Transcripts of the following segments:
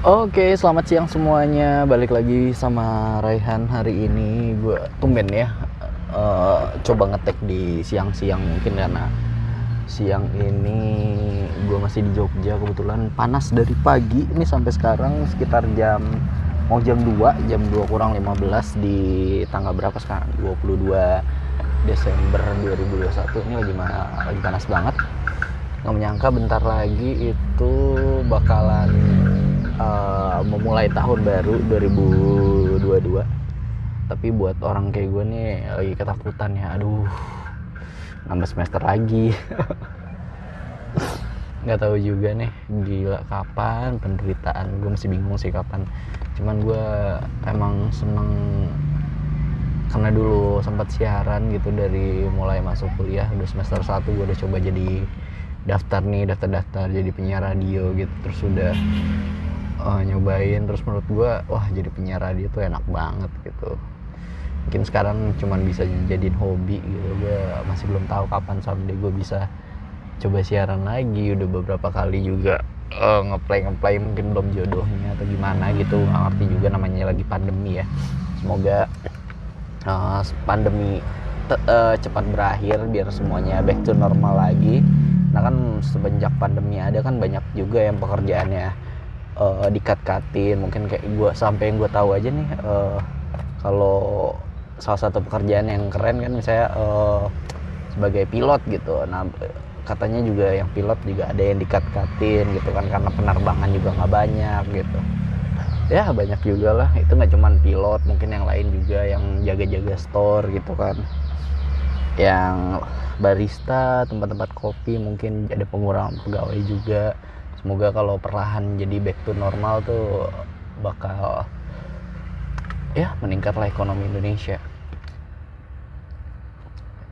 Oke, selamat siang semuanya. Balik lagi sama Raihan hari ini. Gue tumben ya, coba ngetek di siang-siang mungkin karena siang ini gue masih di Jogja. Kebetulan panas dari pagi ini sampai sekarang sekitar mau jam 2 kurang 15 di tanggal berapa sekarang? 22 Desember 2021. Ini lagi panas banget. Nggak menyangka bentar lagi itu bakalan memulai tahun baru 2022. Tapi buat orang kayak gue nih lagi ketakutan ya. Aduh, nambah semester lagi. Nggak tahu juga nih, gila kapan penderitaan. Gue masih bingung sih kapan. Cuman gue emang seneng karena dulu sempat siaran gitu dari mulai masuk kuliah. Udah semester 1 gue udah coba jadi daftar jadi penyiar radio gitu. Terus udah nyobain, terus menurut gue wah jadi penyiar radio tuh enak banget gitu. Mungkin sekarang cuman bisa jadiin hobi gitu. Gue masih belum tahu kapan someday gue bisa coba siaran lagi. Udah beberapa kali juga ngeplay mungkin belum jodohnya atau gimana gitu, nggak ngerti juga, namanya lagi pandemi ya. Semoga pandemi cepat berakhir biar semuanya back to normal lagi. Nah kan semenjak pandemi ada kan banyak juga yang pekerjaannya dikat-katin. Mungkin kayak gue, sampai yang gue tahu aja nih, kalau salah satu pekerjaan yang keren kan misalnya sebagai pilot gitu. Nah katanya juga yang pilot juga ada yang dikat-katin gitu kan, karena penerbangan juga nggak banyak gitu ya. Banyak juga lah, itu nggak cuman pilot, mungkin yang lain juga, yang jaga-jaga store gitu kan, yang barista tempat-tempat kopi, mungkin ada pengurangan pegawai juga. Semoga kalau perlahan jadi back to normal tuh bakal ya meningkatlah ekonomi Indonesia.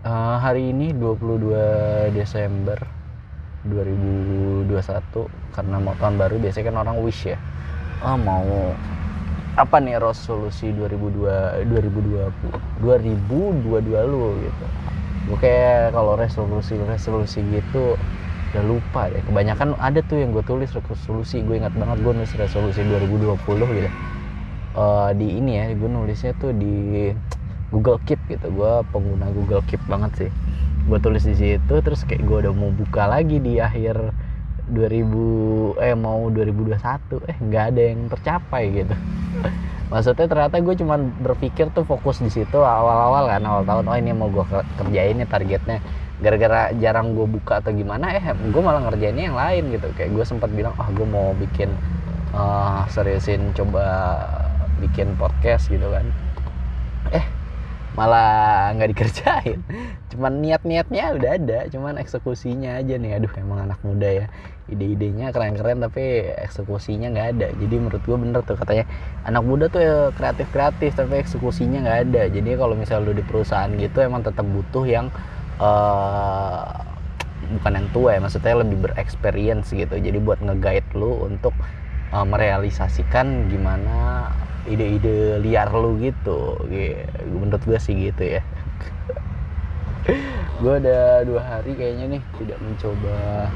Hari ini 22 Desember 2021, karena mau tahun baru biasanya kan orang wish ya, mau apa nih resolusi 2022 lu gitu. Gue kayak kalau resolusi gitu udah lupa deh. Kebanyakan ada tuh yang gue tulis resolusi. Gue ingat banget gue nulis resolusi 2020 gitu. Di ini ya, gue nulisnya tuh di Google Keep gitu. Gue pengguna Google Keep banget sih. Gue tulis di situ, terus kayak gue udah mau buka lagi di akhir 2021, nggak ada yang tercapai gitu. Maksudnya ternyata gue cuman berpikir tuh fokus di situ awal-awal kan, awal tahun, oh ini mau gue kerjain nih targetnya. Gara-gara jarang gue buka atau gimana, gue malah ngerjainnya yang lain gitu. Kayak gue sempat bilang, gue mau bikin seriusin coba bikin podcast gitu kan. Malah nggak dikerjain. Cuman niatnya udah ada, cuman eksekusinya aja nih. Aduh, emang anak muda ya, ide-idenya keren-keren tapi eksekusinya nggak ada. Jadi menurut gue bener tuh katanya, anak muda tuh ya kreatif tapi eksekusinya nggak ada. Jadi kalau misalnya lu di perusahaan gitu emang tetap butuh yang bukan yang tua ya, maksudnya lebih berexperience gitu. Jadi buat nge-guide lu untuk merealisasikan gimana ide-ide liar lu gitu. Menurut gue sih gitu ya. Gue udah 2 hari kayaknya nih tidak mencoba.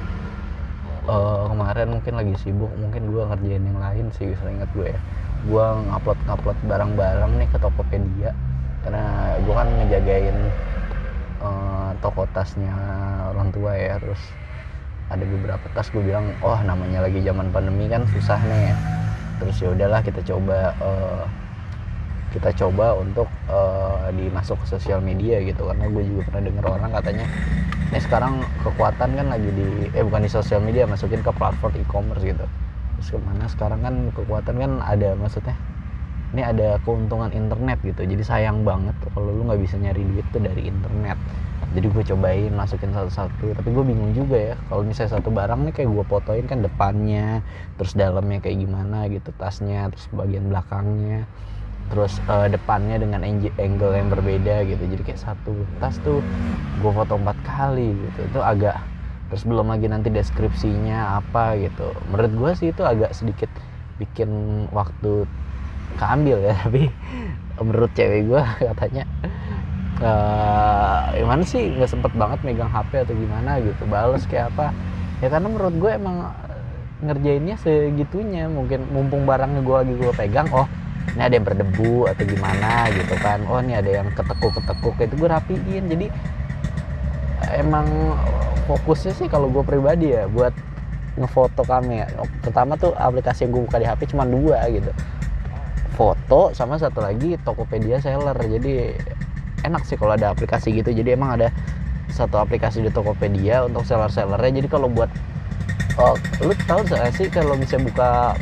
Kemarin mungkin lagi sibuk, mungkin gue ngerjain yang lain sih. Seingat gue ya, gue ngupload barang-barang nih ke Tokopedia, karena gue kan ngejagain toko tasnya orang tua ya. Terus ada beberapa tas, gue bilang namanya lagi zaman pandemi kan susah nih ya. Terus ya udahlah kita coba untuk dimasuk ke sosial media gitu, karena gue juga pernah denger orang katanya sekarang kekuatan kan lagi bukan di sosial media, masukin ke platform e-commerce gitu. Terus kemana sekarang kan kekuatan kan ada, maksudnya ini ada keuntungan internet gitu. Jadi sayang banget kalau lu nggak bisa nyari duit tuh dari internet. Jadi gue cobain masukin satu-satu, tapi gue bingung juga ya kalau misalnya satu barang nih kayak gue fotoin kan depannya, terus dalamnya kayak gimana gitu tasnya, terus bagian belakangnya, terus depannya dengan angle yang berbeda gitu. Jadi kayak satu tas tuh gue foto 4 kali gitu, itu agak, terus belum lagi nanti deskripsinya apa gitu. Menurut gue sih itu agak sedikit bikin waktu keambil ya. Tapi menurut cewek gue katanya gimana sih nggak sempet banget megang HP atau gimana gitu, bales kayak apa ya. Karena menurut gue emang ngerjainnya segitunya, mungkin mumpung barangnya gue pegang, oh ini ada yang berdebu atau gimana gitu kan, oh ini ada yang ketekuk itu gue rapiin. Jadi emang fokusnya sih kalau gue pribadi ya buat ngefoto kamera. Pertama tuh aplikasi yang gue buka di HP cuma 2 gitu, foto sama satu lagi Tokopedia Seller. Jadi enak sih kalau ada aplikasi gitu. Jadi emang ada satu aplikasi di Tokopedia untuk seller-sellernya. Jadi kalau buat lu tahu nggak sih kalau misalnya buka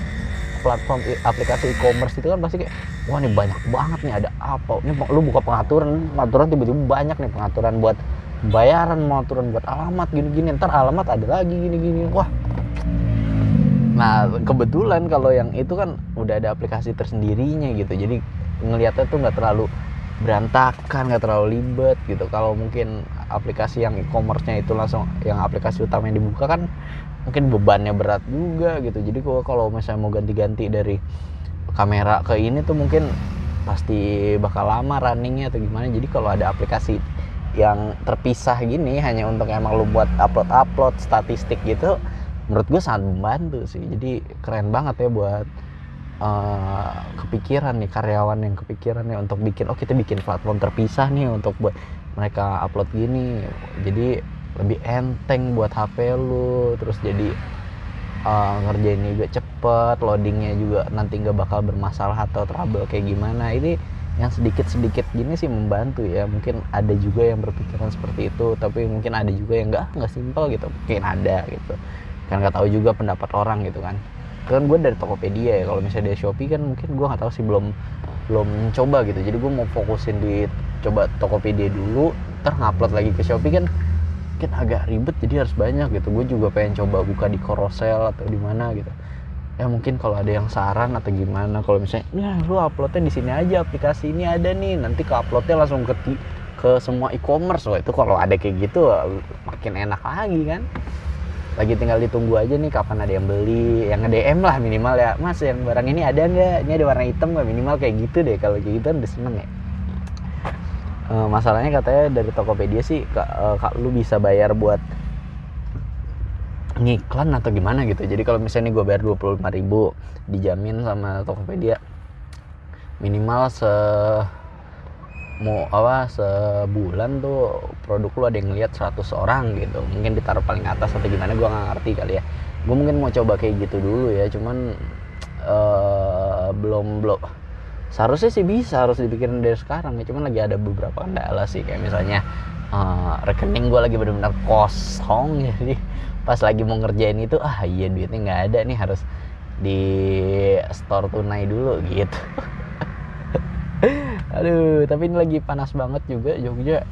platform aplikasi e-commerce itu kan pasti kayak wah ini banyak banget nih, ada apa ini, lu buka pengaturan tiba-tiba banyak nih pengaturan buat bayaran, pengaturan buat alamat gini-gini, ntar alamat ada lagi gini-gini, wah. Nah kebetulan kalau yang itu kan udah ada aplikasi tersendirinya gitu, jadi ngelihatnya tuh nggak terlalu berantakan, nggak terlalu ribet gitu. Kalau mungkin aplikasi yang e-commerce-nya itu langsung yang aplikasi utama yang dibuka kan mungkin bebannya berat juga gitu. Jadi kalau misalnya mau ganti-ganti dari kamera ke ini tuh mungkin pasti bakal lama runningnya atau gimana. Jadi kalau ada aplikasi yang terpisah gini hanya untuk emang lu buat upload statistik gitu, menurut gue sangat membantu sih. Jadi keren banget ya buat kepikiran nih, karyawan yang kepikiran ya untuk bikin, oh kita bikin platform terpisah nih untuk buat mereka upload gini. Jadi lebih enteng buat HP lu, terus jadi ngerjainnya juga cepet, loadingnya juga nanti nggak bakal bermasalah atau trouble kayak gimana. Ini yang sedikit gini sih membantu ya. Mungkin ada juga yang berpikiran seperti itu, tapi mungkin ada juga yang nggak simpel gitu, mungkin ada gitu kan, nggak tahu juga pendapat orang gitu kan gue dari Tokopedia ya. Kalau misalnya dari Shopee kan mungkin gue nggak tahu sih, belum coba gitu. Jadi gue mau fokusin di coba Tokopedia dulu, ntar ngupload lagi ke Shopee kan mungkin agak ribet, jadi harus banyak gitu. Gue juga pengen coba buka di Carousel atau di mana gitu ya. Mungkin kalau ada yang saran atau gimana, kalau misalnya ya lu uploadnya di sini aja, aplikasi ini ada nih, nanti ke uploadnya langsung ke semua e-commerce. Wah itu kalau ada kayak gitu makin enak lagi kan. Lagi tinggal ditunggu aja nih kapan ada yang beli, yang nge-DM lah minimal ya, mas yang barang ini ada nggak, ini ada warna hitam nggak, minimal kayak gitu deh. Kalau kayak gitu udah seneng ya. Masalahnya katanya dari Tokopedia sih lu bisa bayar buat ngiklan atau gimana gitu. Jadi kalau misalnya gue bayar 25.000 dijamin sama Tokopedia minimal sebulan tuh produk lu ada yang ngeliat 100 orang gitu. Mungkin ditaruh paling atas atau gimana, gue nggak ngerti kali ya. Gue mungkin mau coba kayak gitu dulu ya, cuman belum seharusnya sih bisa, harus dipikirin dari sekarang ya. Cuman lagi ada beberapa kendala sih, kayak misalnya rekening gue lagi benar-benar kosong. Jadi pas lagi mau ngerjain itu iya duitnya nggak ada nih, harus di store tunai dulu gitu. Aduh, tapi ini lagi panas banget juga Jogja.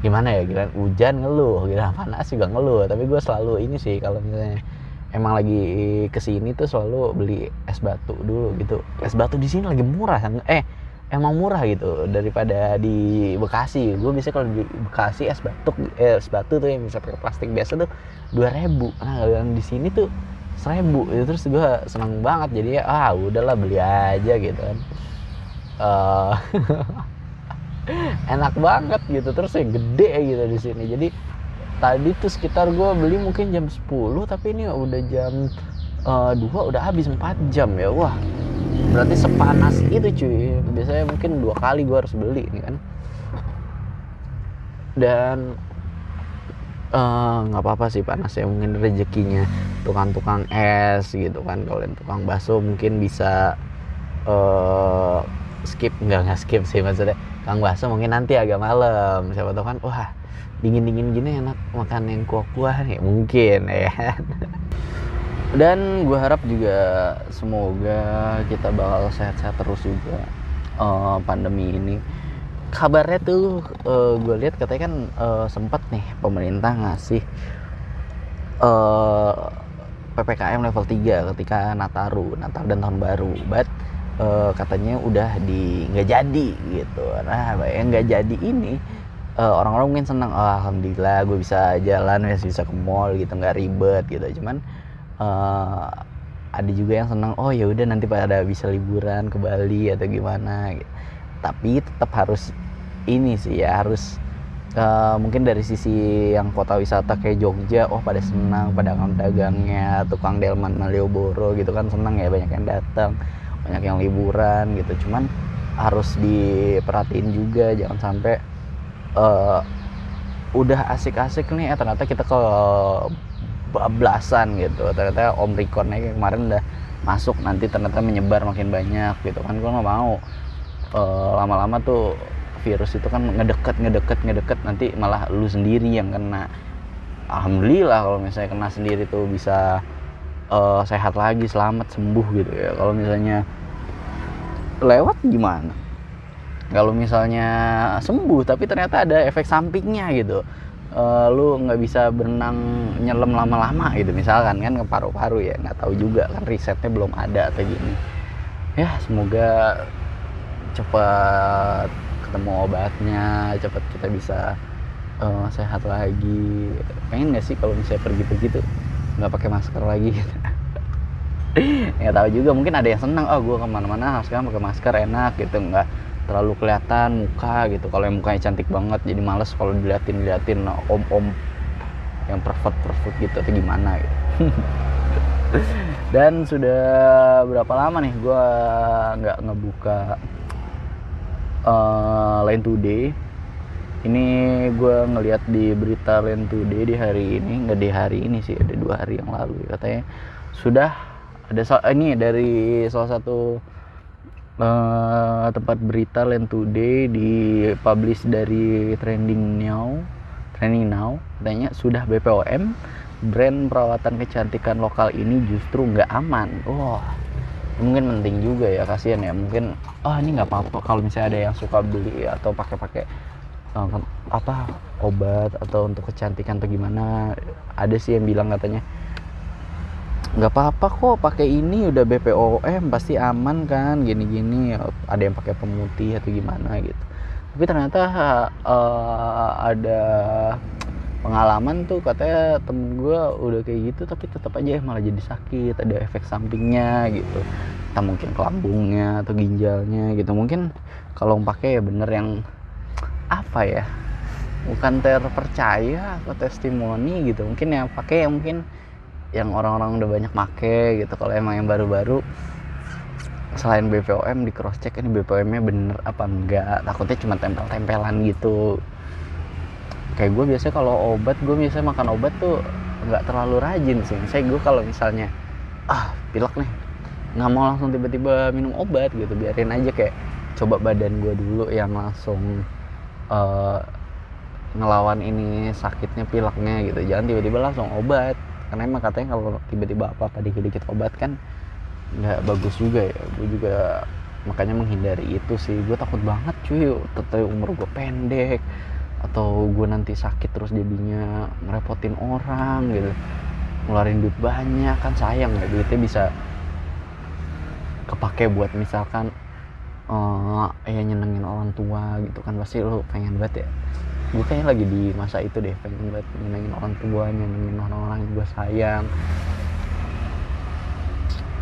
Gimana ya, gila hujan ngeluh, gila panas juga ngeluh. Tapi gue selalu ini sih, kalau misalnya emang lagi kesini tuh selalu beli es batu dulu gitu. Es batu di sini lagi murah, emang murah gitu daripada di Bekasi. Gue biasanya kalau di Bekasi es batu tuh yang bisa pakai plastik biasa tuh 2.000. Nah yang di sini tuh 1.000 gitu. Terus gue seneng banget, jadi ya udahlah beli aja gitu kan. Enak banget gitu, terus gede gitu di sini. Jadi tadi tuh sekitar gue beli mungkin jam 10, tapi ini udah jam 2 udah habis 4 jam ya. Wah berarti sepanas itu cuy. Biasanya mungkin 2 kali gue harus beli nih kan. Dan nggak apa-apa sih panas ya, mungkin rezekinya tukang-tukang es gitu kan. Kalau yang tukang bakso mungkin bisa skip, nggak skip sih maksudnya. Kang bakso mungkin nanti agak malam, siapa tahu kan wah dingin gini enak makan yang kuah-kuah nih mungkin ya. Dan gue harap juga semoga kita bakal sehat-sehat terus juga pandemi ini. Kabarnya tuh gue lihat katanya kan sempat nih pemerintah ngasih PPKM level 3 ketika Natal dan Tahun Baru, but katanya udah nggak jadi gitu. Nah yang nggak jadi ini orang-orang mungkin senang, alhamdulillah gue bisa jalan, bisa ke mall gitu, nggak ribet gitu. Cuman ada juga yang senang, oh ya udah nanti pada bisa liburan ke Bali atau gimana gitu. Tapi tetap harus ini sih ya, harus mungkin dari sisi yang kota wisata kayak Jogja, oh pada senang, pedagang-pedagangnya, tukang delman Malioboro gitu kan senang ya, banyak yang datang, banyak yang liburan gitu. Cuman harus diperhatiin juga jangan sampai udah asik-asik nih ternyata kita ke bablasan gitu, ternyata Omikronnya kayak kemarin udah masuk, nanti ternyata menyebar makin banyak gitu kan. Gue nggak mau lama-lama tuh virus itu kan ngedeket nanti malah lu sendiri yang kena. Alhamdulillah kalau misalnya kena sendiri tuh bisa sehat lagi, selamat, sembuh gitu ya. Kalau misalnya lewat gimana? Kalau misalnya sembuh tapi ternyata ada efek sampingnya gitu, lu nggak bisa berenang nyelam lama-lama gitu misalkan kan, ke paru-paru ya, nggak tahu juga kan, risetnya belum ada atau gini ya. Semoga cepat ketemu obatnya, cepat kita bisa sehat lagi. Pengen nggak sih kalau misalnya pergi-pergi tuh nggak pakai masker lagi gitu. Nggak tahu juga, mungkin ada yang senang, gue kemana-mana sekarang pakai masker enak gitu, nggak terlalu kelihatan muka gitu. Kalau yang mukanya cantik banget jadi males kalau diliatin om-om yang pervert gitu atau gimana gitu. Dan sudah berapa lama nih gue nggak ngebuka Line Today. Ini gue ngelihat di berita Line Today di hari ini, nggak di hari ini sih, ada 2 hari yang lalu katanya sudah ada ini dari salah satu tempat berita Line Today, di publish dari Trending Now katanya sudah BPOM, brand perawatan kecantikan lokal ini justru nggak aman. Mungkin penting juga ya, kasihan ya, mungkin ini nggak apa-apa kalau misalnya ada yang suka beli atau pakai obat atau untuk kecantikan atau gimana. Ada sih yang bilang katanya nggak apa-apa kok pakai ini, udah BPOM pasti aman kan, gini-gini. Ada yang pakai pemutih atau gimana gitu. Tapi ternyata ada pengalaman tuh, katanya temen gue udah kayak gitu tapi tetap aja malah jadi sakit, ada efek sampingnya gitu. Entah mungkin ke lambungnya atau ginjalnya gitu. Mungkin kalau pakai ya bener yang apa ya, bukan terpercaya atau testimoni gitu. Mungkin yang pakai yang mungkin yang orang-orang udah banyak make gitu. Kalau emang yang baru-baru selain BPOM di cross check ini BPOM-nya bener apa enggak, takutnya cuma tempel-tempelan gitu. Kayak gue biasanya kalau obat, gue biasanya makan obat tuh nggak terlalu rajin sih. Misalnya gue kalau misalnya pilek nih, nggak mau langsung tiba-tiba minum obat gitu, biarin aja kayak coba badan gue dulu yang langsung ngelawan ini sakitnya, pileknya gitu. Jangan tiba-tiba langsung obat, karena emang katanya kalau tiba-tiba apa-apa dikit-dikit obat kan nggak bagus juga ya. Gue juga makanya menghindari itu sih. Gue takut banget cuy, tetap umur gue pendek atau gue nanti sakit terus jadinya ngerepotin orang gitu, ngeluarin duit banyak kan, sayang ya, duitnya bisa kepake buat misalkan nyenengin orang tua gitu kan. Pasti lo pengen banget ya, gue kayaknya lagi di masa itu deh, pengen banget nyenengin orang tua, nyenengin orang-orang yang gue sayang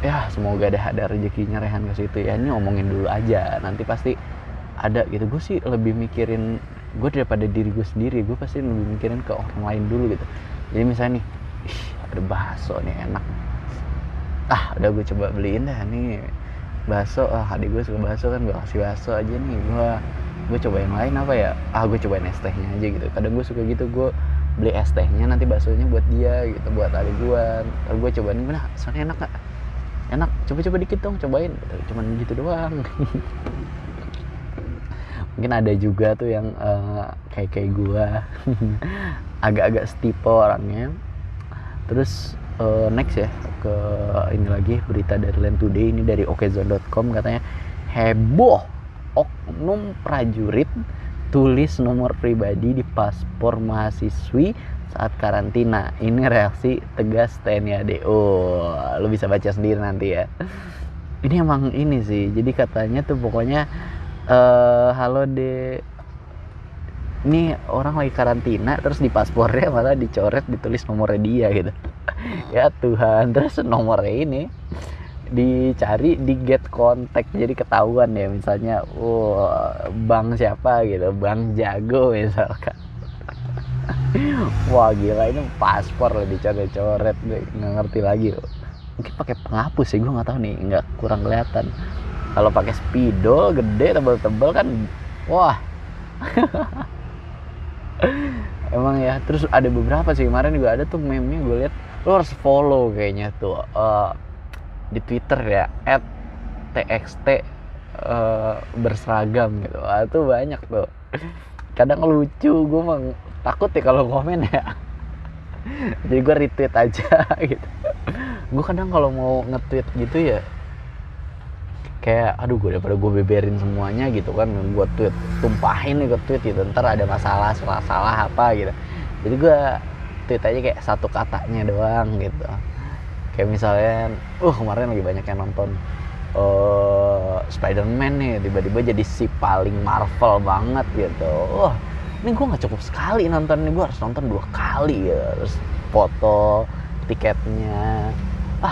ya. Semoga ada rezekinya Rehan ke situ ya. Ini ngomongin dulu aja, nanti pasti ada gitu. Gue sih lebih mikirin gue daripada diri gue sendiri. Gue pasti lebih mikirin ke orang lain dulu gitu. Jadi misalnya nih, ada bakso nih enak, udah gue coba beliin dah nih bakso. Adik gue suka bakso kan, gue kasih bakso aja nih. Gue coba yang lain apa ya, gue cobain es tehnya aja gitu. Kadang gue suka gitu, gue beli es tehnya, nanti baksonya buat dia gitu, buat adik gue. Lalu gue cobain, gimana soalnya enak gak? Enak, coba dikit dong, cobain gitu. Cuman gitu doang. Mungkin ada juga tuh yang kayak gue agak-agak setipe orangnya. Terus next ya, ke ini lagi berita dari Line Today, ini dari okezone.com katanya, heboh oknum prajurit tulis nomor pribadi di paspor mahasiswi saat karantina. Ini reaksi tegas TNI AD. Lu bisa baca sendiri nanti ya. Ini emang ini sih, jadi katanya tuh pokoknya halo deh, ini orang lagi karantina terus di paspornya malah dicoret, ditulis nomornya dia gitu. Ya Tuhan. Terus nomornya ini dicari di get contact, jadi ketahuan ya, misalnya bank siapa gitu, bank Jago misalkan. Wah gila, ini paspor lah dicoret-coret, gue nggak ngerti lagi loh. Mungkin pakai penghapus sih, gue nggak tahu nih, nggak, kurang kelihatan. Kalau pakai spidol gede tebel-tebel kan, wah. Emang ya. Terus ada beberapa sih kemarin juga ada tuh meme-nya, gue lihat lo harus follow kayaknya tuh di Twitter ya @txt berseragam gitu. Itu banyak tuh. Kadang lucu, gue mah takut ya kalau komen ya. Jadi gue retweet aja gitu. Gue kadang kalau mau nge-tweet gitu ya, kayak aduh gue daripada gue beberin semuanya gitu kan, gue tweet tumpahin nih ke tweet gitu, ntar ada masalah apa gitu. Jadi gue tweet aja kayak satu katanya doang gitu. Kayak misalnya kemarin lagi banyak yang nonton Spider-Man nih, tiba-tiba jadi si paling Marvel banget gitu. Ini gue nggak cukup sekali nonton, ini gue harus nonton 2 kali ya. Terus foto tiketnya,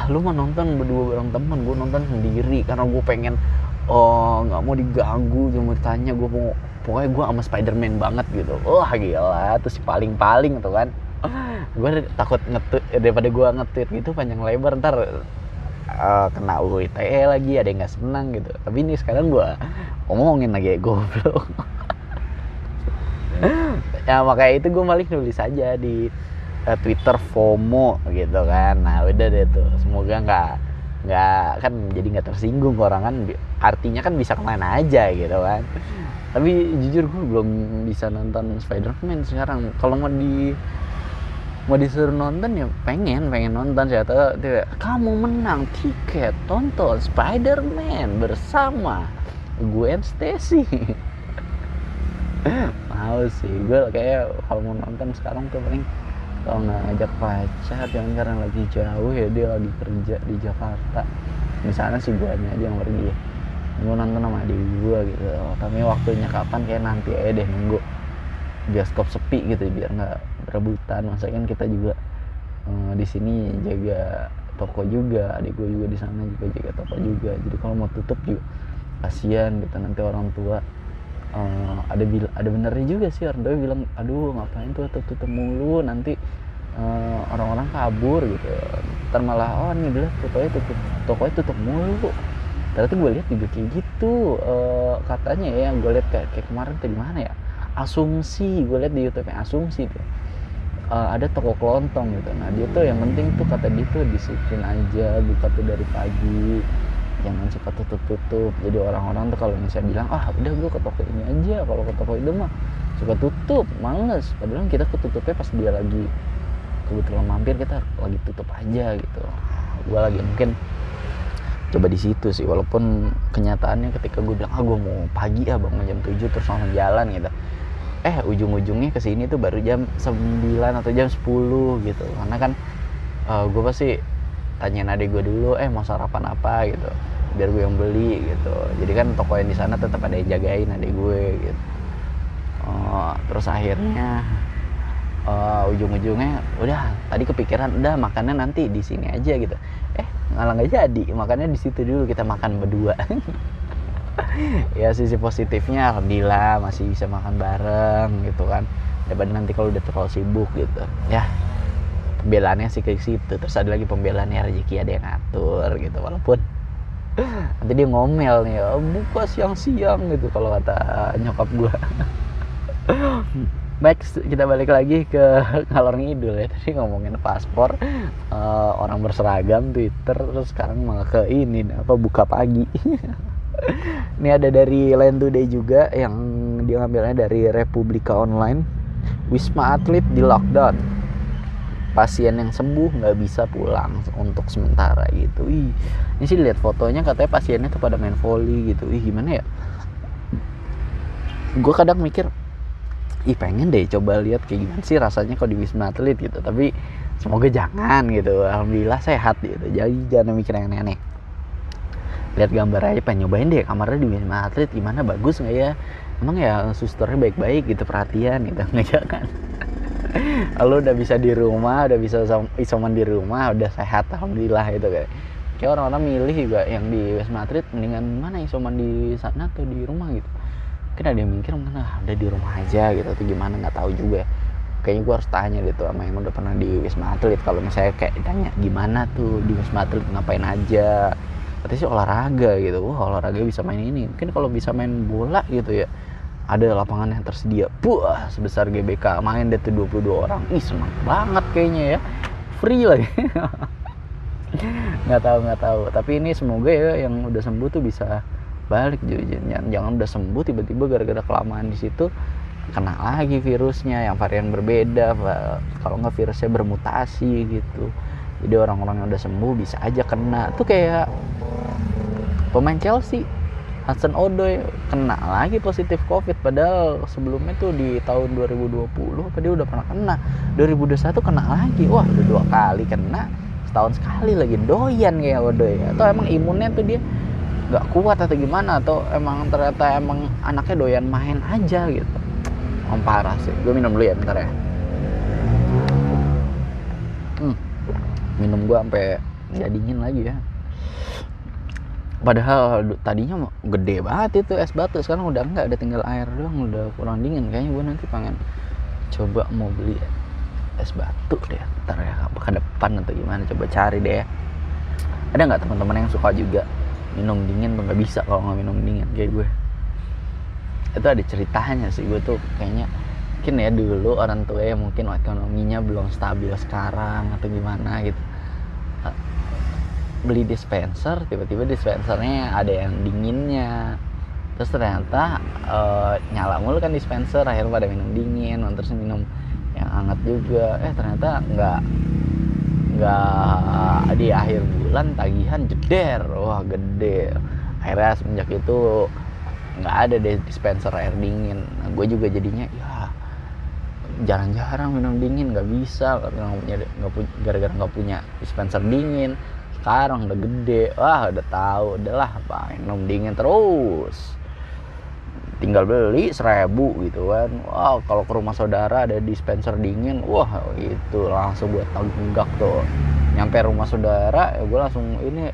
lu mah nonton berdua bareng temen, gue nonton sendiri karena gue pengen nggak mau diganggu, jangan mau ditanya, gue mau, pokoknya gue sama Spider-Man banget gitu. Gila, terus si paling tuh kan. Gue takut nge-tweet, daripada gue nge-tweet gitu panjang lebar, ntar kena UU ITE lagi, ada yang nggak senang gitu. Tapi ini sekarang gue ngomongin lagi, goblok. Ya makanya itu gue malah nulis aja di Twitter FOMO gitu kan. Nah udah deh tuh, semoga nggak kan jadi nggak tersinggung orang kan, artinya kan bisa kemana aja gitu kan. Tapi jujur gue belum bisa nonton Spider-Man sekarang. Kalau mau disuruh nonton ya pengen nonton. Saya tahu kamu menang tiket tonton Spider-Man bersama Gwen Stacy. Mau sih gue kayak kalau mau nonton sekarang tuh paling kalau nggak ngajak pacar, jangan karena lagi jauh ya, dia lagi kerja di Jakarta misalnya, si guanya aja yang pergi ya. Gue nonton sama adik gue gitu, tapi waktunya kapan kayak nanti aja deh, nunggu bioskop sepi gitu biar nggak berebutan. Masa kan kita juga di sini jaga toko juga, adik gue juga di sana juga jaga toko juga, jadi kalau mau tutup juga kasihan gitu nanti orang tua. Ada benernya juga sih, orang tua bilang aduh ngapain tuh tutup mulu, nanti orang-orang kabur gitu, ntar malah ini adalah tokonya tutup mulu. Ternyata gue lihat juga kayak gitu, katanya ya, gue lihat kayak kemarin tuh di mana ya, Asumsi, gue lihat di YouTube yang Asumsi tuh ada toko kelontong gitu. Nah dia tuh yang penting tuh kata dia tuh disiplin aja, buka tuh dari pagi, jangan suka tutup. Jadi orang-orang tuh kalau misalnya bilang udah gue ke toko ini aja, kalau ke toko itu mah suka tutup, males. Padahal kita ketutupnya pas dia lagi kebetulan mampir, kita lagi tutup aja gitu. Gue lagi mungkin coba di situ sih, walaupun kenyataannya ketika gue bilang gue mau pagi bangun jam 7 terus langsung jalan gitu, ujung-ujungnya kesini tuh baru jam 9 atau jam 10 gitu. Karena kan gue pasti tanyain adik gue dulu, mau sarapan apa gitu, biar gue yang beli gitu. Jadi kan toko yang di sana tetap ada yang jagain adik gue gitu. Terus akhirnya ujung-ujungnya udah tadi kepikiran udah makannya nanti di sini aja gitu. Malah nggak jadi, makannya di situ dulu, kita makan berdua. Ya sisi positifnya alhamdulillah masih bisa makan bareng gitu kan, daripada nanti kalau udah terlalu sibuk gitu ya. Pembelaannya sih ke situ. Terus ada lagi pembelaannya rezeki ada yang ngatur gitu, walaupun nanti dia ngomel nih, buka siang-siang gitu kalau kata nyokap gue. Baik, kita balik lagi ke ngalor ngidul ya. Tadi ngomongin paspor, orang berseragam, Twitter, terus sekarang malah ke ini buka pagi. Ini ada dari Line Today juga yang dia ngambilnya dari Republika Online. Wisma Atlet di lockdown, pasien yang sembuh nggak bisa pulang untuk sementara gitu. Ini sih lihat fotonya katanya pasiennya tuh pada main volley gitu. Gimana ya? Gue kadang mikir, pengen deh coba lihat kayak gimana sih rasanya kalau di Wisma Atlet gitu. Tapi semoga jangan gitu. Alhamdulillah sehat gitu. Jadi jangan mikir yang aneh-aneh. Lihat gambar aja, pengen nyobain deh kamarnya di Wisma Atlet gimana, bagus nggak ya? Emang ya susternya baik-baik gitu, perhatian gitu, nggak jangan. Lo udah bisa di rumah, udah bisa isoman di rumah, udah sehat alhamdulillah gitu kayak orang-orang milih juga yang di Wisma Atlet, mendingan mana isoman di sana atau di rumah gitu. Mungkin ada yang mikir udah di rumah aja gitu atau gimana, nggak tahu juga. kayaknya gue harus tanya deh tuh sama yang udah pernah di Wisma Atlet. Kalau misalnya kayak ditanya gimana tuh di Wisma Atlet ngapain aja, katanya sih olahraga gitu. Wah, olahraga bisa main ini, mungkin kalau bisa main bola gitu ya, ada lapangan yang tersedia sebesar GBK, main deh tuh 22 orang. Senang banget kayaknya ya, free lagi. nggak tahu, tapi ini semoga ya yang udah sembuh tuh bisa balik. Jangan udah sembuh tiba-tiba gara-gara kelamaan di situ kena lagi virusnya yang varian berbeda, kalau nggak virusnya bermutasi gitu. Jadi orang-orang yang udah sembuh bisa aja kena. Tuh kayak pemain Chelsea Hudson Odoi kena lagi positif COVID, padahal sebelumnya tuh di tahun 2020 dia udah pernah kena, 2021 kena lagi. Wah, udah 2 kali kena setahun sekali lagi. Doyan kayak Odoi, atau emang imunnya tuh dia nggak kuat atau gimana, atau emang ternyata emang anaknya doyan main aja gitu. Parah sih. Gue minum dulu ya bentar ya. Minum gue sampai nggak dingin lagi ya. Padahal tadinya gede banget itu es batu, sekarang udah enggak, ada tinggal air doang, udah kurang dingin. Kayaknya gue nanti pengen coba mau beli es batu deh ntar ya, apa ke depan atau gimana, coba cari deh. Ada nggak teman-teman yang suka juga minum dingin atau nggak bisa kalau nggak minum dingin kayak gue? Itu ada ceritanya sih. Gue tuh kayaknya mungkin ya dulu orang tua ya mungkin ekonominya belum stabil sekarang atau gimana gitu, beli dispenser, tiba-tiba dispensernya ada yang dinginnya, terus ternyata nyala mulu kan dispenser, akhirnya pada minum dingin, terus minum yang hangat juga. Ternyata nggak di akhir bulan tagihan jeder, wah gede. Akhirnya semenjak itu nggak ada deh dispenser air dingin. Nah, gue juga jadinya ya jarang-jarang minum dingin, nggak bisa gara-gara nggak punya dispenser dingin. Sekarang udah gede, udah tahu, udahlah apa minum dingin terus, tinggal beli 1.000 gitu kan. Kalau ke rumah saudara ada dispenser dingin, itu langsung gue tanggap tuh. Nyampe rumah saudara ya gue langsung ini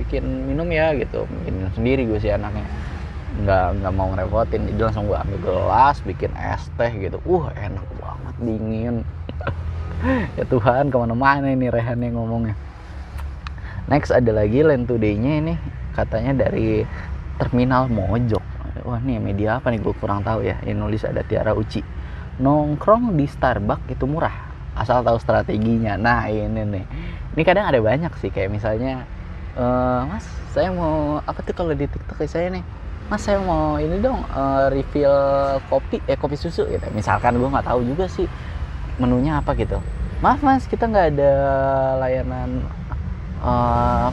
bikin minum ya gitu, bikin minum sendiri gue sih anaknya, nggak mau ngerepotin, jadi langsung gue ambil gelas bikin es teh gitu. Enak banget dingin. Ya Tuhan, kemana-mana ini Rehan yang ngomongnya. Next ada lagi Land Today-nya ini, katanya dari Terminal Mojok. Wah, nih media apa nih, gue kurang tahu ya. Ini nulis ada Tiara Uci, nongkrong di Starbucks itu murah asal tahu strateginya. Nah ini nih, ini kadang ada banyak sih, kayak misalnya Mas saya mau apa tuh kalau di TikTok saya nih, Mas saya mau ini dong refill kopi susu gitu. Misalkan gue nggak tahu juga sih menunya apa gitu. Maaf Mas, kita nggak ada layanan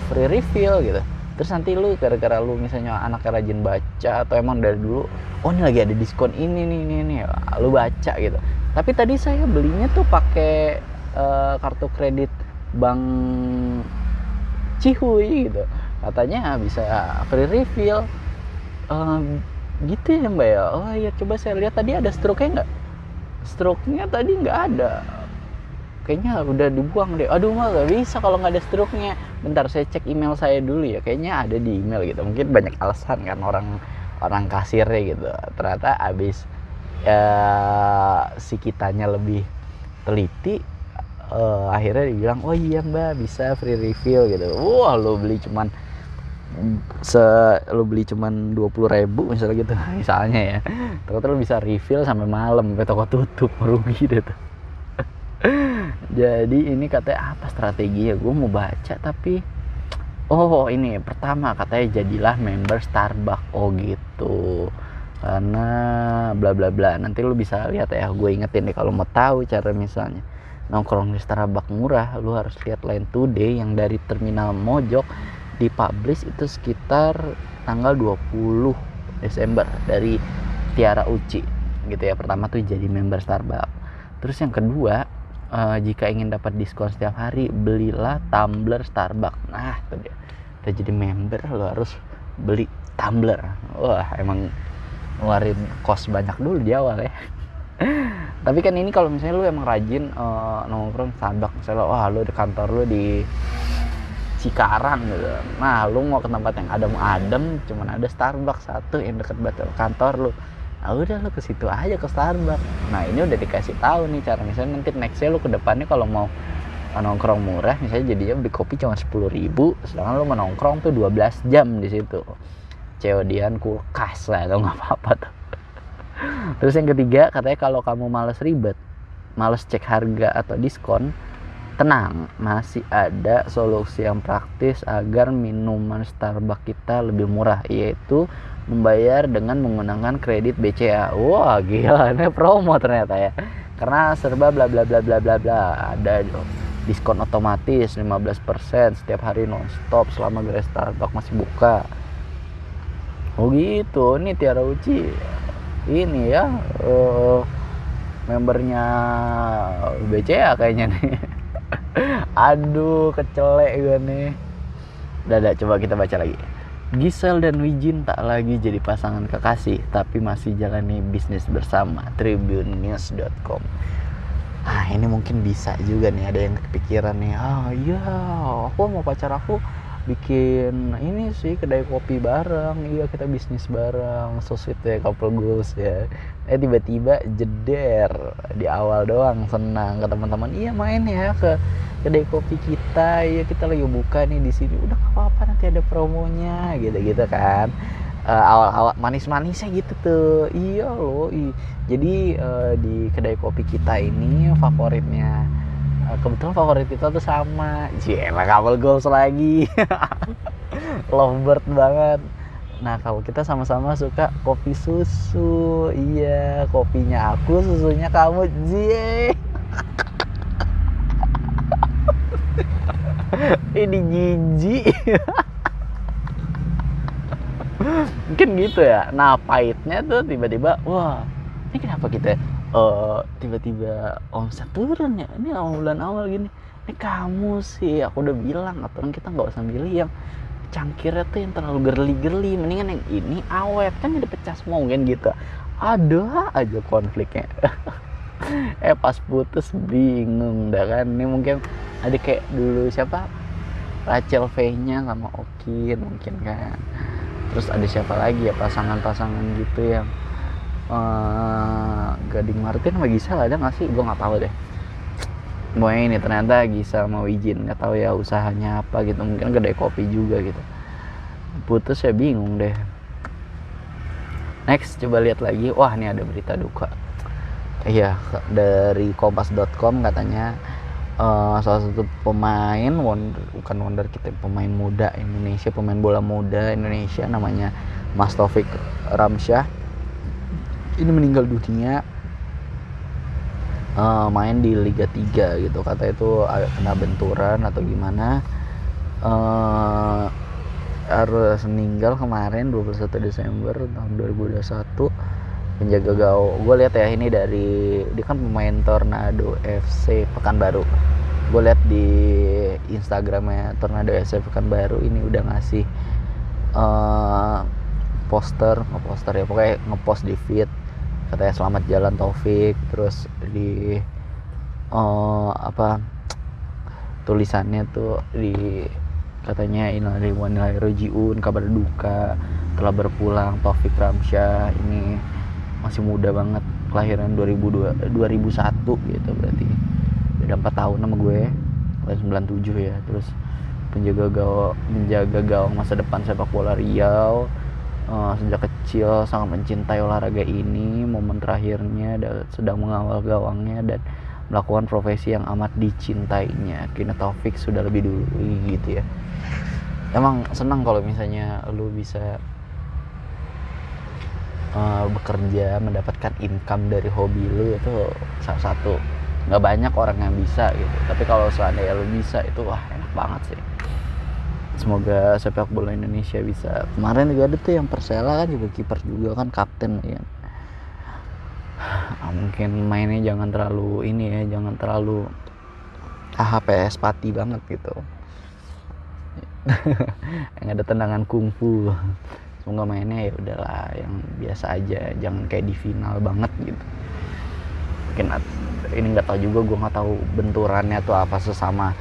free refill gitu. Terus nanti lu gara-gara lu misalnya anaknya rajin baca atau emang dari dulu ini lagi ada diskon ini lu baca gitu. Tapi tadi saya belinya tuh pakai kartu kredit Bank Cihuy gitu, katanya bisa free refill. Gitu ya Mbak ya. Ya coba saya lihat tadi ada stroke-nya nggak? Stroke-nya tadi nggak ada, kayaknya udah dibuang deh. Aduh mah gak bisa kalau nggak ada stroke-nya. Bentar saya cek email saya dulu ya, kayaknya ada di email gitu. Mungkin banyak alasan kan orang kasirnya gitu. Ternyata abis si kitanya lebih teliti, akhirnya dibilang iya Mbak bisa free refill gitu. Lo beli cuman 20.000 misalnya gitu misalnya ya, ternyata lo bisa refill sampai malam, sampai toko tutup, merugi deh tuh. Jadi ini katanya apa strateginya, gue mau baca tapi ini pertama katanya jadilah member Starbucks gitu, karena bla bla bla. Nanti lu bisa lihat ya, gue ingetin nih kalau mau tahu cara misalnya nongkrong di Starbucks murah, lu harus lihat Land Today yang dari Terminal Mojok dipublish itu sekitar tanggal 20 Desember dari Tiara Uci gitu ya. Pertama tuh jadi member Starbucks. Terus yang kedua, jika ingin dapat diskon setiap hari, belilah tumbler Starbucks. Nah itu dia, kita jadi member lo harus beli tumbler. Wah emang ngeluarin kos banyak dulu di awal ya. Tapi kan ini kalau misalnya lu emang rajin nongkrong Starbucks, misalnya lu di kantor lu di Cikarang gitu, nah lu mau ke tempat yang adem-adem, cuman ada Starbucks satu yang deket kantor lu, Udah lu ke situ aja, ke Starbucks. Nah ini udah dikasih tahu nih cara, misalnya nanti nextnya lu ke depannya kalau mau nongkrong murah, misalnya jadinya beli kopi cuma 10.000, sedangkan lu menongkrong tuh 12 jam di situ. COD-an kulkas lah, atau nggak apa-apa tuh. Terus yang ketiga, katanya kalau kamu males ribet, males cek harga atau diskon, tenang, masih ada solusi yang praktis agar minuman Starbucks kita lebih murah, yaitu membayar dengan menggunakan kredit BCA. Wah gila, ini promo ternyata ya, karena serba bla bla bla bla bla bla. Ada diskon otomatis 15% setiap hari nonstop selama gerai Starbucks masih buka. Oh gitu, ini Tiara Uci ini ya membernya BCA kayaknya nih. Aduh kecelek gue nih. Udah, coba kita baca lagi. Giselle dan Wijin tak lagi jadi pasangan kekasih, tapi masih jalani bisnis bersama. Tribunnews.com. Ini mungkin bisa juga nih, ada yang kepikiran nih. Iya, aku mau pacar aku bikin ini sih, kedai kopi bareng. Iya, kita bisnis bareng. So sweet ya, couple goals ya. Tiba-tiba jeder di awal doang, senang ke teman-teman. Iya, main ya ke kedai kopi kita. Iya, kita lagi buka nih di sini. Udah gak apa-apa, nanti ada promonya gitu-gitu kan. Awal-awal manis-manisnya gitu tuh. Iya loh. Jadi di kedai kopi kita ini favoritnya, kebetulan favorit kita tuh sama. Enak couple goals lagi. Lovebird banget. Nah kalau kita sama-sama suka kopi susu. Iya, kopinya aku, susunya kamu. Ini jijik. Mungkin gitu ya. Nah pahitnya tuh tiba-tiba, wah ini kenapa kita tiba-tiba omset turun ya, ini bulan awal gini. Ini kamu sih, aku udah bilang aturan kita nggak usah milih yang cangkirnya tuh yang terlalu gerli-gerli, mendingan yang ini awet, kan jadi pecah semua kan gitu. Ada aja konfliknya. Pas putus bingung dah kan. Ini mungkin ada kayak dulu siapa, Rachel V-nya sama Okin mungkin kan. Terus ada siapa lagi ya pasangan-pasangan gitu yang Gading Martin sama Giselle ada nggak sih? Gue nggak tahu deh. Pokoknya ini ternyata Giselle sama Wijin, nggak tahu ya usahanya apa gitu, mungkin kedai kopi juga gitu. Putus ya bingung deh. Next coba lihat lagi. Wah ini ada berita duka. Iya, dari kompas.com katanya salah satu pemain wonder kita, pemain muda Indonesia, pemain bola muda Indonesia namanya Mas Taufik Ramsyah ini meninggal dunia main di Liga 3 gitu. Katanya itu kena benturan atau gimana, harus meninggal kemarin 21 Desember tahun 2021. Penjaga gawang, gue lihat ya ini dari, dia kan pemain Tornado FC Pekanbaru. Gue lihat di Instagramnya Tornado FC Pekanbaru ini udah ngasih poster ya, pokoknya ngepost di feed katanya selamat jalan Taufik. Terus di tulisannya tuh di katanya innalillahi wa inna ilaihi raji'un, kabar duka telah berpulang Taufik Ramsyah. Ini masih muda banget, kelahiran 2001 gitu, berarti beda 4 tahun sama gue, tahun 97 ya. Terus menjaga gawang masa depan sepak bola Riau. Sejak kecil sangat mencintai olahraga ini. Momen terakhirnya sedang mengawal gawangnya dan melakukan profesi yang amat dicintainya. Kini Taufik sudah lebih dulu gitu ya. Emang senang kalau misalnya lu bisa bekerja, mendapatkan income dari hobi lu, itu salah satu, nggak banyak orang yang bisa gitu. Tapi kalau seandainya lu bisa, itu wah enak banget sih. Semoga sepak bola Indonesia bisa. Kemarin juga ada tuh yang Persela kan juga kiper juga kan, kapten ya. Mungkin mainnya jangan terlalu ini ya, jangan terlalu HPS Pati banget gitu. Yang ada tendangan kungfu. Semoga mainnya ya udahlah yang biasa aja, jangan kayak di final banget gitu. Mungkin ini nggak tahu juga, gue nggak tahu benturannya tuh apa, sesama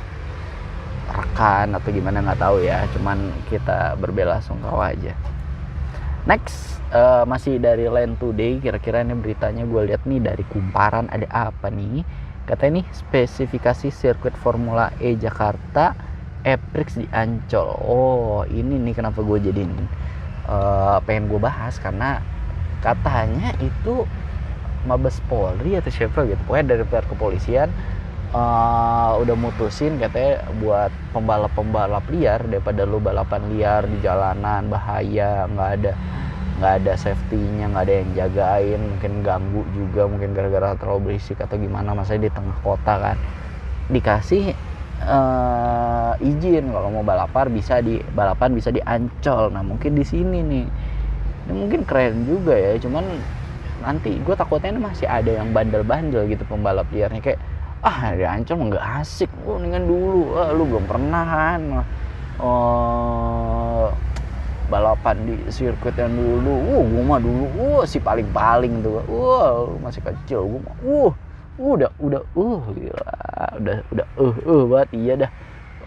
rekan atau gimana nggak tahu ya. Cuman kita berbelasungkawa aja. Next, masih dari Land Today. Kira-kira ini beritanya gue lihat nih dari Kumparan, ada apa nih? Katanya nih spesifikasi sirkuit Formula E Jakarta Eprix di Ancol. Oh, ini nih kenapa gue jadiin pengen gue bahas, karena katanya itu Mabes Polri atau siapa gitu, pokoknya dari pihak kepolisian udah mutusin katanya buat pembalap liar, daripada lu balapan liar di jalanan bahaya, nggak ada safety-nya, nggak ada yang jagain, mungkin ganggu juga, mungkin gara-gara terlalu berisik atau gimana, masanya di tengah kota kan, dikasih izin kalau mau balapan bisa di Ancol. Nah mungkin di sini nih, ini mungkin keren juga ya, cuman nanti gue takutnya ini masih ada yang bandel-bandel gitu pembalap liarnya, kayak di Ancol nggak asik, mendingan dulu lu belum pernah kan balapan di sirkuit yang dulu, gue mah dulu si paling tuh, lu masih kecil, gue mah udah gila, udah banget. Iya dah,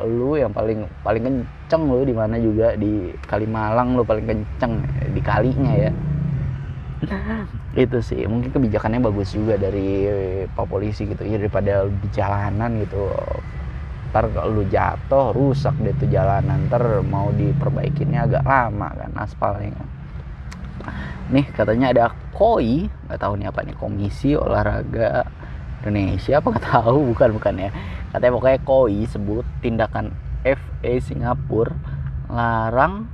lu yang paling kenceng, lu di mana juga di Kalimalang lu paling kenceng di kalinya ya. Itu sih mungkin kebijakannya bagus juga dari Pak Polisi gitu ya, daripada di jalanan gitu, ntar kalau lu jatuh rusak deh tuh jalanan, ntar mau diperbaikinnya agak lama kan aspalnya kan. Nih katanya ada KOI, nggak tahu nih apa nih, Komisi Olahraga Indonesia apa, nggak tahu, bukan ya, katanya pokoknya KOI sebut tindakan FA Singapura larang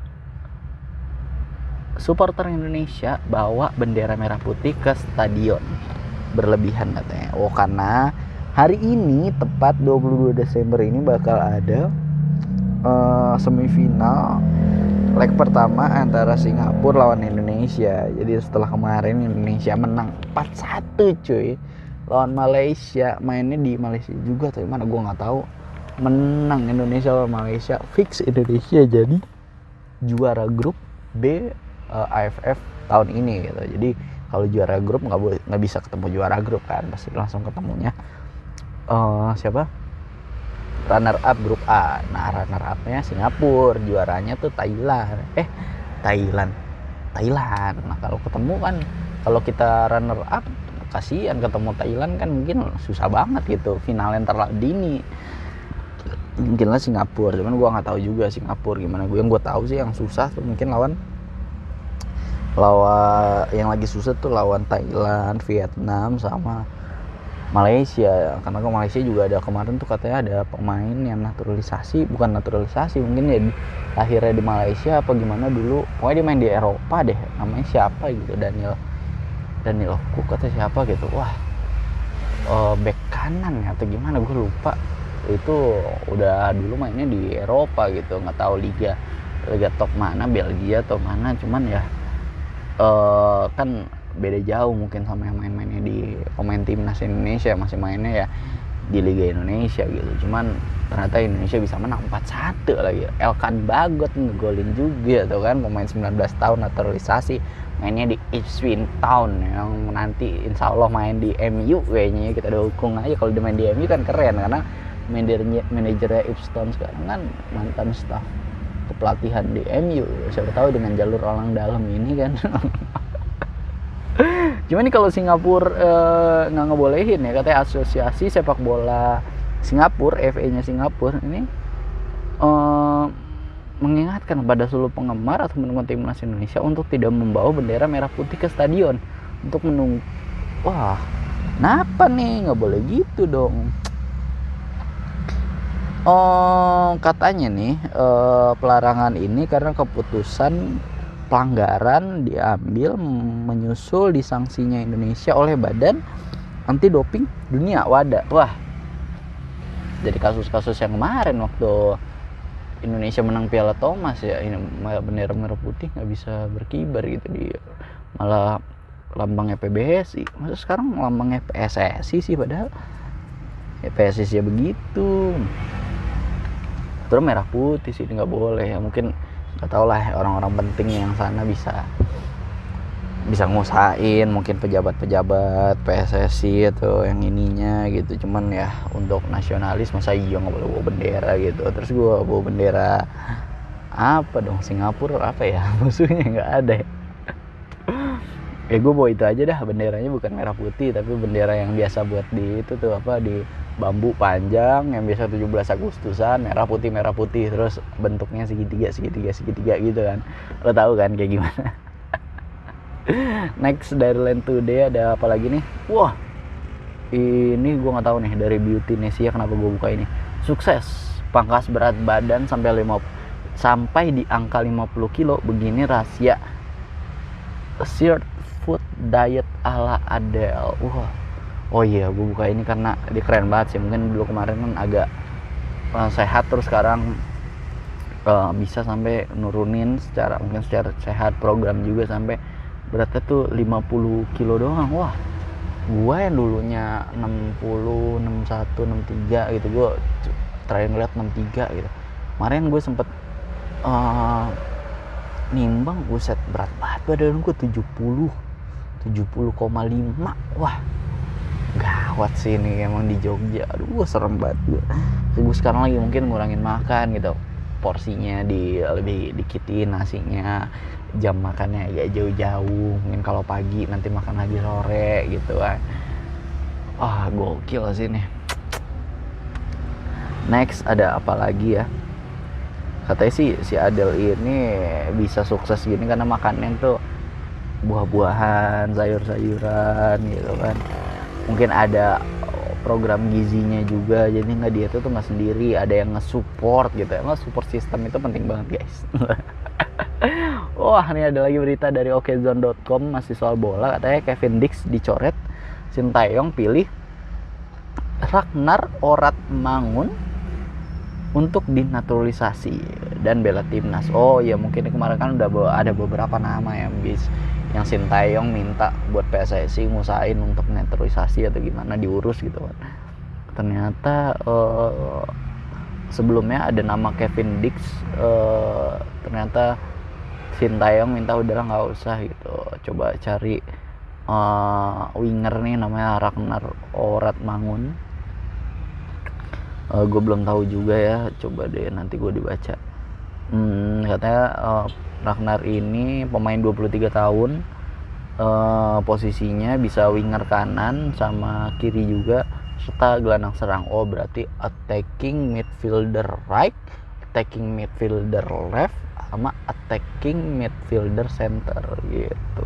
supporter Indonesia bawa bendera merah putih ke stadion, berlebihan katanya. Karena hari ini tepat 22 Desember ini bakal ada semifinal leg pertama antara Singapura lawan Indonesia. Jadi setelah kemarin Indonesia menang 4-1 cuy lawan Malaysia, mainnya di Malaysia juga tapi mana gue nggak tahu, menang Indonesia lawan Malaysia, fix Indonesia jadi juara grup B AFF tahun ini gitu. Jadi kalau juara grup nggak bisa ketemu juara grup kan, pasti langsung ketemunya siapa, runner up grup A. Nah runner upnya Singapura, juaranya tuh Thailand. Nah kalau ketemu kan, kalau kita runner up kasihan ketemu Thailand kan, mungkin susah banget gitu final yang terlalu dini. Mungkin lah Singapura, cuman gue nggak tahu juga Singapura gimana. Yang gue tahu sih yang susah tuh mungkin lawan yang lagi susah tuh lawan Thailand, Vietnam sama Malaysia. Karena ke Malaysia juga ada kemarin tuh katanya ada pemain yang bukan naturalisasi, mungkin ya lahirnya di Malaysia apa gimana dulu, pokoknya dia main di Eropa deh, namanya siapa gitu, Daniel Cook atau siapa gitu. Back kanan ya atau gimana gue lupa, itu udah dulu mainnya di Eropa gitu, nggak tahu liga top mana, Belgia atau mana, cuman ya kan beda jauh mungkin sama yang main-mainnya di pemain timnas Indonesia, masih mainnya ya di Liga Indonesia gitu. Cuman ternyata Indonesia bisa menang 4-1 lagi. Elkan Bagot ngegolin juga tuh kan, pemain 19 tahun naturalisasi, mainnya di Ipswich Town yang nanti insya Allah main di MU kayaknya. Kita dukung aja kalau dia main di MU kan keren, karena manajernya Ipswich Town sekarang kan mantan staff kepelatihan di MU, siapa tahu dengan jalur orang dalam ini kan. Cuman nih kalau Singapura nggak ngebolehin ya, katanya asosiasi sepak bola Singapura, FA-nya Singapura ini mengingatkan kepada seluruh penggemar atau pendukung timnas Indonesia untuk tidak membawa bendera merah putih ke stadion untuk menunggu. Kenapa nih, nggak boleh gitu dong. Katanya nih pelarangan ini karena keputusan pelanggaran diambil menyusul disanksinya Indonesia oleh Badan Anti Doping Dunia WADA. Jadi kasus-kasus yang kemarin waktu Indonesia menang Piala Thomas ya, ini bendera merah putih nggak bisa berkibar gitu, di malah lambangnya PBSI. Masa sekarang lambangnya PSSI sih, padahal ya PSSI ya begitu. Terus merah putih sih nggak boleh ya, mungkin nggak tau lah orang-orang penting yang sana bisa ngusahain, mungkin pejabat-pejabat PSSI atau yang ininya gitu. Cuman ya untuk nasionalis masa iya nggak boleh bawa bendera gitu. Terus gue bawa bendera apa dong, Singapura apa ya musuhnya, nggak ada ya. Ya gue bawa itu aja dah, benderanya bukan merah putih tapi bendera yang biasa buat di itu tuh apa, di bambu panjang yang biasa 17 Agustusan, merah putih terus bentuknya segitiga gitu kan. Lo tahu kan kayak gimana. Next dari Land Today ada apa lagi nih? Wah, ini gue nggak tahu nih, dari Beauty Nesia kenapa gue buka ini. Sukses pangkas berat badan sampai di angka 50 kilo, begini rahasia Sheer Food Diet ala Adele. Wah, oh iya, gue buka ini karena dia keren banget sih. Mungkin dulu kemarin kan agak sehat, terus sekarang bisa sampai nurunin secara sehat, program juga sampai beratnya tuh 50 kilo doang. Wah, gue yang dulunya 60, 61, 63 gitu, gue terakhir ngeliat 63 gitu. Kemarin gue sempet nimbang, buset, berat banget badan gue 70,5. Wah, gawat sih ini emang di Jogja. Aduh, serem banget gue. Gue sekarang lagi mungkin ngurangin makan gitu, porsinya lebih dikitin, nasinya jam makannya agak jauh-jauh, mungkin kalau pagi nanti makan lagi sore gitu kan. Gokil sih nih. Next ada apa lagi ya? Katanya sih si Adele ini bisa sukses gini karena makannya tuh buah-buahan, sayur-sayuran gitu kan. Mungkin ada program gizinya juga, jadi nggak dia tuh nggak sendiri, ada yang nge-support gitu ya. Nge-support sistem itu penting banget guys. Wah, ini ada lagi berita dari okezone.com masih soal bola. Katanya Kevin Dix dicoret, Sintayong pilih Ragnar Oratmangun untuk dinaturalisasi dan bela timnas. Oh ya, mungkin kemarin kan udah ada beberapa nama yang Sintayong minta buat PSSI ngusahain untuk naturalisasi atau gimana, diurus gitu kan. Ternyata sebelumnya ada nama Kevin Dix, ternyata Sintayong minta udahlah nggak usah gitu, coba cari winger nih namanya Ragnar Oratmangun. Gue belum tahu juga ya, coba deh nanti gue dibaca. Katanya Ragnar ini pemain 23 tahun, posisinya bisa winger kanan sama kiri juga, serta gelandang serang. Oh, berarti attacking midfielder right, attacking midfielder left, sama attacking midfielder center gitu.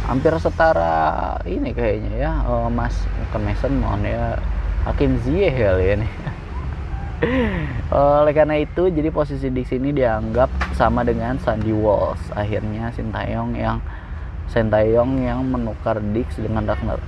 Hampir setara ini kayaknya ya, bukan Mason Mount ya, Hakim Ziyech kali ini. Oleh karena itu, jadi posisi di sini dianggap sama dengan Sandy Walsh. Akhirnya Sintayong yang menukar Dix dengan Ragnar